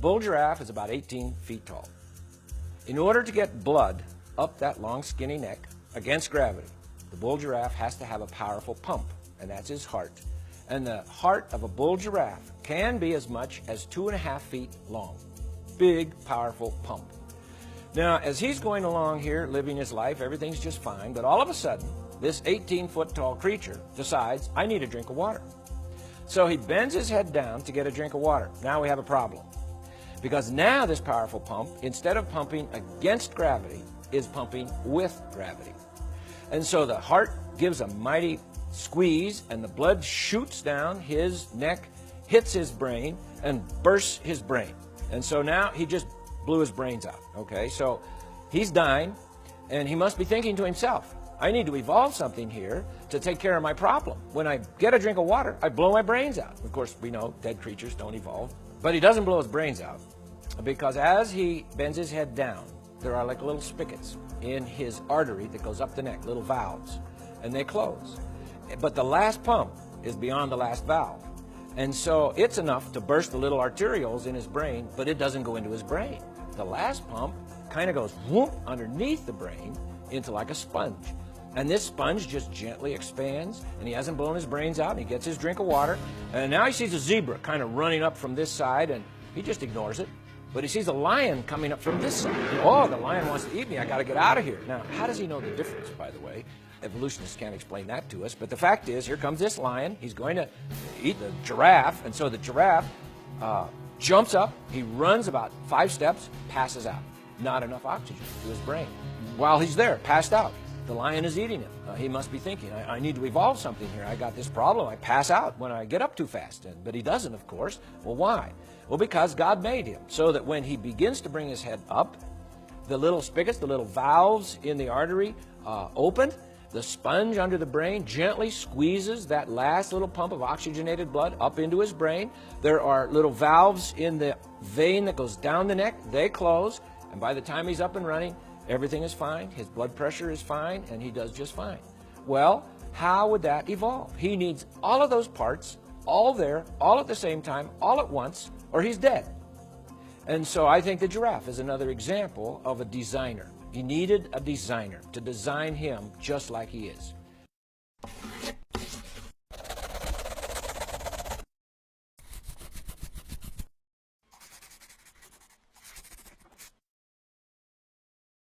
bull giraffe is about 18 feet tall. In order to get blood up that long skinny neck against gravity, the bull giraffe has to have a powerful pump, and that's his heart. And the heart of a bull giraffe can be as much as 2.5 feet long. Big, powerful pump. Now, as he's going along here, living his life, everything's just fine, but all of a sudden, this 18-foot-tall creature decides, I need a drink of water. So he bends his head down to get a drink of water. Now we have a problem. Because now this powerful pump, instead of pumping against gravity, is pumping with gravity. And so the heart gives a mighty squeeze, and the blood shoots down his neck, hits his brain, and bursts his brain. And so now he just blew his brains out. Okay, so he's dying, and he must be thinking to himself, I need to evolve something here to take care of my problem. When I get a drink of water, I blow my brains out. Of course, we know dead creatures don't evolve. But he doesn't blow his brains out, because as he bends his head down, there are like little spigots in his artery that goes up the neck, little valves, and they close. But the last pump is beyond the last valve. And so it's enough to burst the little arterioles in his brain, but it doesn't go into his brain. The last pump kind of goes whoop underneath the brain into like a sponge. And this sponge just gently expands, and he hasn't blown his brains out, and he gets his drink of water, and now he sees a zebra kind of running up from this side, and he just ignores it. But he sees a lion coming up from this side. Oh, the lion wants to eat me. I got to get out of here. Now, how does he know the difference, by the way? Evolutionists can't explain that to us. But the fact is, here comes this lion. He's going to eat the giraffe. And so the giraffe jumps up. He runs about 5 steps, passes out. Not enough oxygen to his brain. While he's there, passed out, the lion is eating him. He must be thinking, I need to evolve something here. I got this problem. I pass out when I get up too fast. But he doesn't, of course. Well, why? Well, because God made him so that when he begins to bring his head up, the little spigots, the little valves in the artery open. The sponge under the brain gently squeezes that last little pump of oxygenated blood up into his brain. There are little valves in the vein that goes down the neck. They close. And by the time he's up and running, everything is fine. His blood pressure is fine, and he does just fine. Well, how would that evolve? He needs all of those parts, all there, all at the same time, all at once, or he's dead. And so I think the giraffe is another example of a designer. He needed a designer to design him just like he is.